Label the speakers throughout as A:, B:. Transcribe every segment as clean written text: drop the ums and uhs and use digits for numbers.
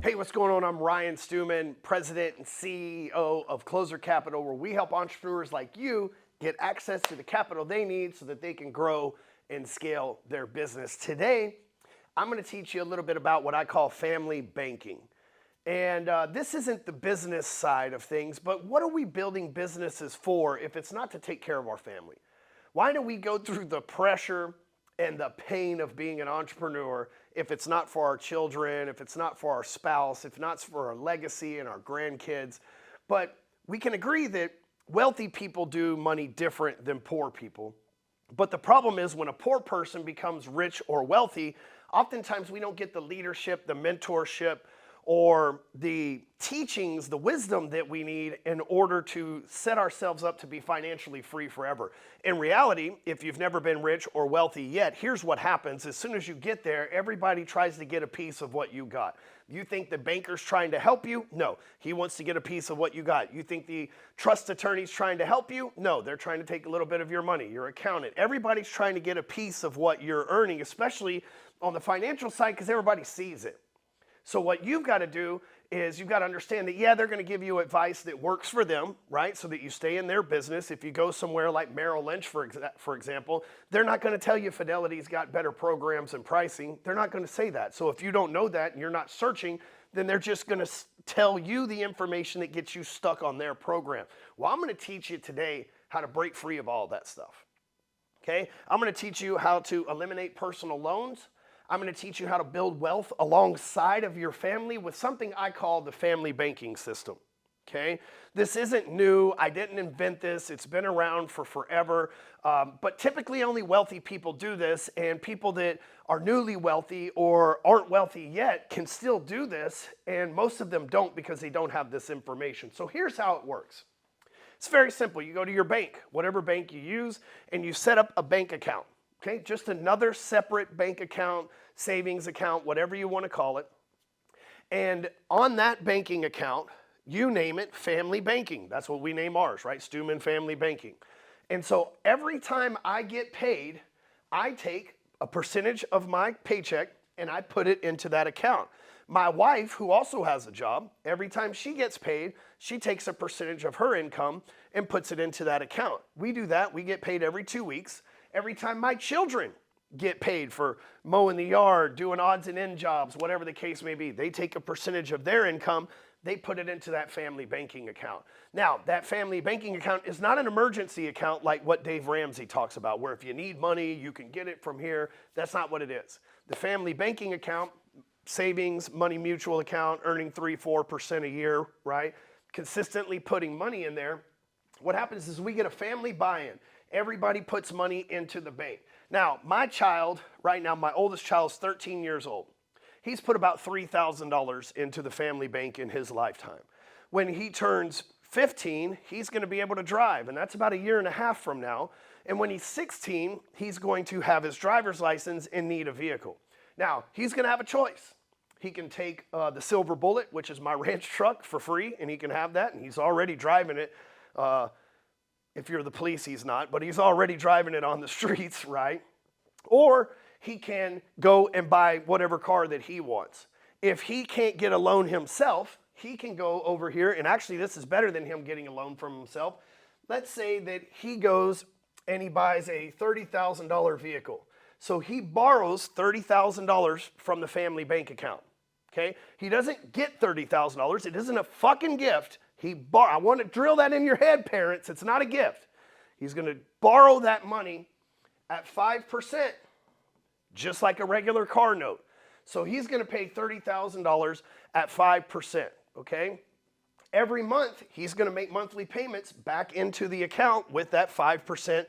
A: Hey, what's going on? I'm Ryan Stewman, President and CEO of Closer Capital, where we help entrepreneurs like you get access to the capital they need so that they can grow and scale their business. Today, I'm going to teach you a little bit about what I call family banking. And this isn't the business side of things, but what are we building businesses for if it's not to take care of our family? Why do we go through the pressure and the pain of being an entrepreneur if it's not for our children, if it's not for our spouse, if not for our legacy and our grandkids? But we can agree that wealthy people do money different than poor people. But the problem is when a poor person becomes rich or wealthy, oftentimes we don't get the leadership, the mentorship, or the teachings, the wisdom that we need in order to set ourselves up to be financially free forever. In reality, if you've never been rich or wealthy yet, here's what happens. As soon as you get there, everybody tries to get a piece of what you got. You think the banker's trying to help you? No, he wants to get a piece of what you got. You think the trust attorney's trying to help you? No, they're trying to take a little bit of your money, your accountant. Everybody's trying to get a piece of what you're earning, especially on the financial side, because everybody sees it. So what you've got to do is you've got to understand that, yeah, they're going to give you advice that works for them, right? So that you stay in their business. If you go somewhere like Merrill Lynch, for example, they're not going to tell you Fidelity's got better programs and pricing. They're not going to say that. So if you don't know that and you're not searching, then they're just going to tell you the information that gets you stuck on their program. Well, I'm going to teach you today how to break free of all that stuff, okay? I'm going to teach you how to eliminate personal loans. I'm going to teach you how to build wealth alongside of your family with something I call the family banking system, okay? This isn't new. I didn't invent this. It's been around for forever, but typically only wealthy people do this, and people that are newly wealthy or aren't wealthy yet can still do this, and most of them don't because they don't have this information. So here's how it works. It's very simple. You go to your bank, whatever bank you use, and you set up a bank account. Okay, just another separate bank account, savings account, whatever you want to call it. And on that banking account, you name it family banking. That's what we name ours, right? Stewman Family Banking. And so every time I get paid, I take a percentage of my paycheck and I put it into that account. My wife, who also has a job, every time she gets paid, she takes a percentage of her income and puts it into that account. We do that. We get paid every 2 weeks. Every time my children get paid for mowing the yard, doing odds and end jobs, whatever the case may be, they take a percentage of their income, they put it into that family banking account. Now, that family banking account is not an emergency account like what Dave Ramsey talks about, where if you need money, you can get it from here. That's not what it is. The family banking account, savings, money mutual account, earning 3-4% a year, right? Consistently putting money in there. What happens is we get a family buy-in. Everybody puts money into the bank. Now, my child, right now, my oldest child is 13 years old. He's put about $3,000 into the family bank in his lifetime. When he turns 15, he's going to be able to drive, and that's about 1.5 years from now. And when he's 16, he's going to have his driver's license and need a vehicle. Now, he's going to have a choice. He can take the Silver Bullet, which is my ranch truck, for free, and he can have that, and he's already driving it. If you're the police, he's not, but he's already driving it on the streets, right? Or he can go and buy whatever car that he wants. If he can't get a loan himself, he can go over here, and actually this is better than him getting a loan from himself. Let's say that he goes and he buys a $30,000 vehicle. So he borrows $30,000 from the family bank account, okay? He doesn't get $30,000. It isn't a fucking gift. I want to drill that in your head, parents. It's not a gift. He's going to borrow that money at 5%, just like a regular car note. So he's going to pay $30,000 at 5%, okay? Every month, he's going to make monthly payments back into the account with that 5%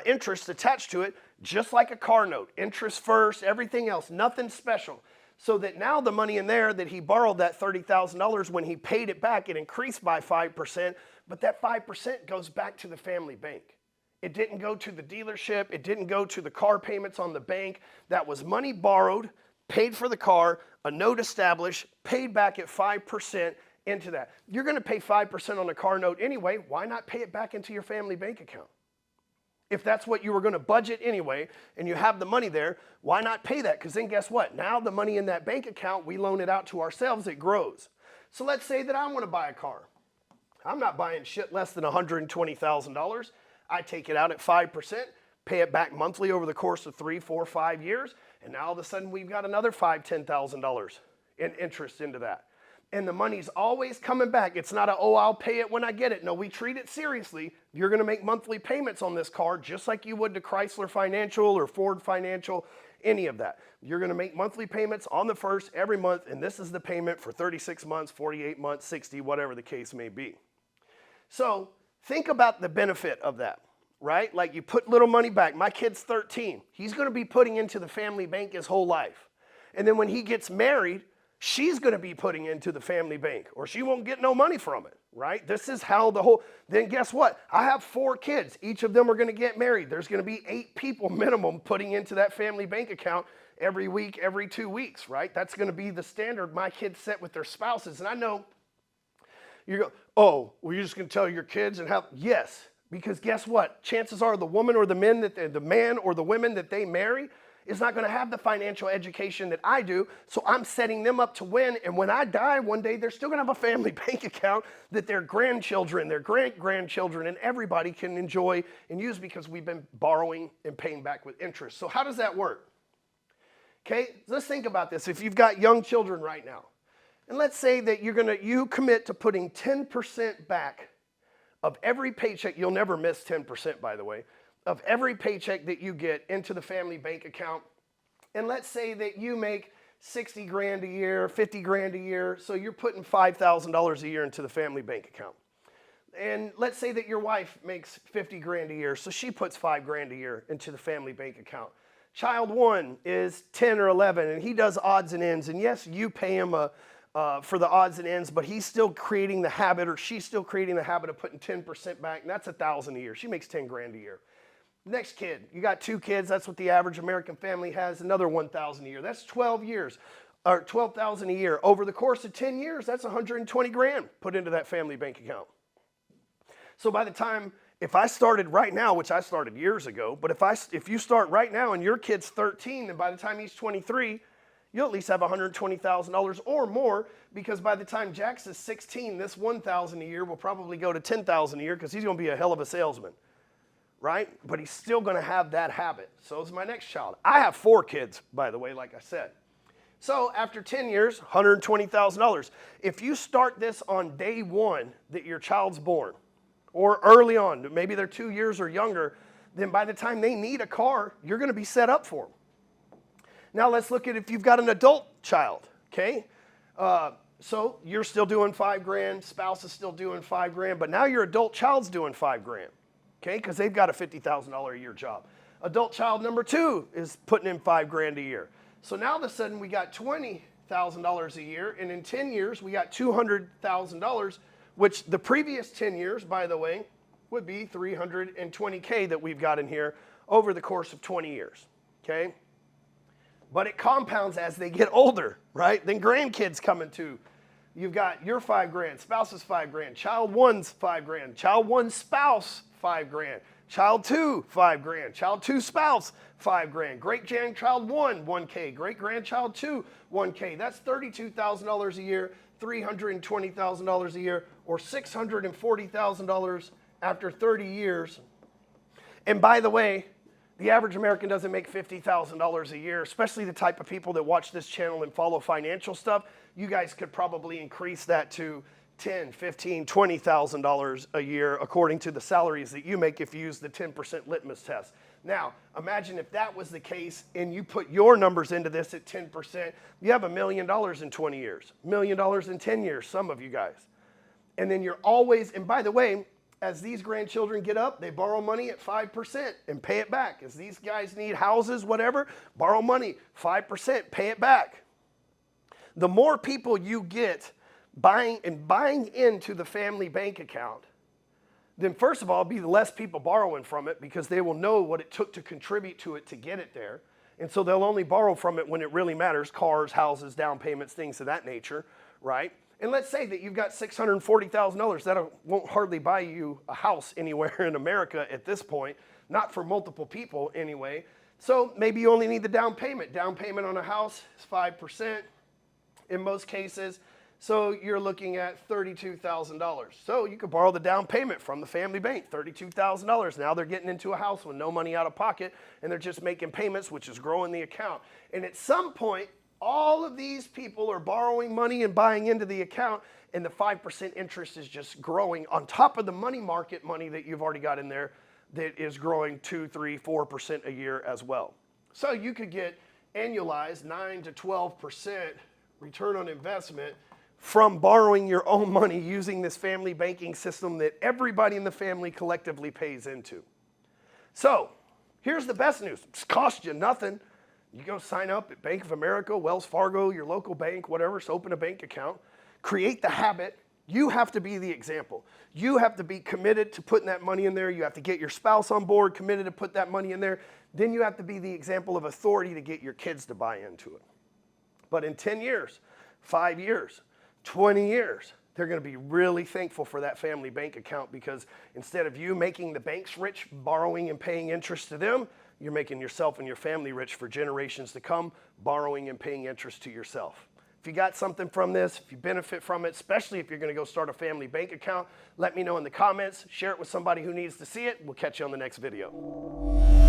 A: interest attached to it, just like a car note. Interest first, everything else, nothing special. So that now the money in there that he borrowed, that $30,000, when he paid it back, it increased by 5%, but that 5% goes back to the family bank. It didn't go to the dealership. It didn't go to the car payments on the bank. That was money borrowed, paid for the car, a note established, paid back at 5% into that. You're going to pay 5% on a car note anyway. Why not pay it back into your family bank account? If that's what you were going to budget anyway, and you have the money there, why not pay that? Because then guess what? Now the money in that bank account, we loan it out to ourselves, it grows. So let's say that I want to buy a car. I'm not buying shit less than $120,000. I take it out at 5%, pay it back monthly over the course of 3, 4, 5 years, and now all of a sudden we've got another $5,000, $10,000 in interest into that. And the money's always coming back. It's not I'll pay it when I get it. No, we treat it seriously. You're going to make monthly payments on this car just like you would to Chrysler Financial or Ford Financial, any of that. You're going to make monthly payments on the first every month, and this is the payment for 36 months, 48 months, 60, whatever the case may be. So think about the benefit of that, right? Like you put little money back. My kid's 13. He's going to be putting into the family bank his whole life. And then when he gets married, she's going to be putting into the family bank, or she won't get no money from it, right? This is how then guess what? I have 4 kids. Each of them are going to get married. There's going to be 8 people minimum putting into that family bank account every week, every 2 weeks, right? That's going to be the standard my kids set with their spouses. And I know you go, oh, well, you're just going to tell your kids and how? Yes, because guess what? Chances are the woman or the man or the women that they marry is not going to have the financial education that I do, so I'm setting them up to win, and when I die one day, they're still going to have a family bank account that their grandchildren, their great-grandchildren, and everybody can enjoy and use because we've been borrowing and paying back with interest. So how does that work? Okay, let's think about this. If you've got young children right now, and let's say that you commit to putting 10% back of every paycheck, you'll never miss 10%, by the way, of every paycheck that you get into the family bank account. And let's say that you make 60 grand a year, 50 grand a year, so you're putting $5,000 a year into the family bank account. And let's say that your wife makes 50 grand a year, so she puts 5 grand a year into the family bank account. Child 1 is 10 or 11, and he does odds and ends, and yes, you pay him for the odds and ends, but he's still creating the habit, or she's still creating the habit of putting 10% back, and that's $1,000 a year. She makes 10 grand a year. Next kid, you got 2 kids, that's what the average American family has, another $1,000 a year. That's 12 years, or $12,000 a year. Over the course of 10 years, that's 120 grand put into that family bank account. So by the time, if I started right now, which I started years ago, but if you start right now and your kid's 13, then by the time he's 23, you'll at least have $120,000 or more, because by the time Jax is 16, this $1,000 a year will probably go to $10,000 a year because he's going to be a hell of a salesman. Right? But he's still going to have that habit. So is my next child. I have 4 kids, by the way, like I said. So after 10 years, $120,000. If you start this on day 1 that your child's born, or early on, maybe they're 2 years or younger, then by the time they need a car, you're going to be set up for them. Now let's look at if you've got an adult child, okay? So you're still doing 5 grand, spouse is still doing 5 grand, but now your adult child's doing 5 grand. Okay, because they've got a $50,000 a year job. Adult child number 2 is putting in 5 grand a year. So now all of a sudden we got $20,000 a year, and in 10 years we got $200,000, which the previous 10 years, by the way, would be $320K that we've got in here over the course of 20 years. Okay, but it compounds as they get older, right? Then grandkids coming too. You've got your 5 grand, spouse's 5 grand, child 1's 5 grand, child 1's spouse 5 grand, child 2 5 grand, child 2 spouse 5 grand, great grandchild 1 1K, great grandchild 2 1K. That's $32,000 a year, $320,000 a year, or $640,000 after 30 years. And by the way, the average American doesn't make $50,000 a year, especially the type of people that watch this channel and follow financial stuff. You guys could probably increase that to $10,000, $15,000, $20,000 a year according to the salaries that you make if you use the 10% litmus test. Now, imagine if that was the case and you put your numbers into this at 10%, you have $1 million in 20 years, $1 million in 10 years, some of you guys. And then you're always, and by the way, as these grandchildren get up, they borrow money at 5% and pay it back. As these guys need houses, whatever, borrow money, 5%, pay it back. The more people you get buying into the family bank account, then first of all, be the less people borrowing from it because they will know what it took to contribute to it to get it there. And so they'll only borrow from it when it really matters, cars, houses, down payments, things of that nature, right? And let's say that you've got $640,000. That won't hardly buy you a house anywhere in America at this point. not for multiple people anyway. So maybe you only need the down payment. Down payment on a house is 5% in most cases. So you're looking at $32,000. So you could borrow the down payment from the family bank, $32,000. Now they're getting into a house with no money out of pocket, and they're just making payments, which is growing the account. And at some point, all of these people are borrowing money and buying into the account, and the 5% interest is just growing on top of the money market money that you've already got in there that is growing 2, 3, 4% a year as well. So you could get annualized 9 to 12% return on investment from borrowing your own money using this family banking system that everybody in the family collectively pays into. So here's the best news. It's cost you nothing. You go sign up at Bank of America, Wells Fargo, your local bank, whatever, so open a bank account, create the habit. You have to be the example. You have to be committed to putting that money in there. You have to get your spouse on board, committed to put that money in there. Then you have to be the example of authority to get your kids to buy into it. But in 10 years, 5 years, 20 years, they're going to be really thankful for that family bank account, because instead of you making the banks rich, borrowing and paying interest to them, you're making yourself and your family rich for generations to come, borrowing and paying interest to yourself. If you got something from this, if you benefit from it, especially if you're going to go start a family bank account, let me know in the comments. Share it with somebody who needs to see it. We'll catch you on the next video.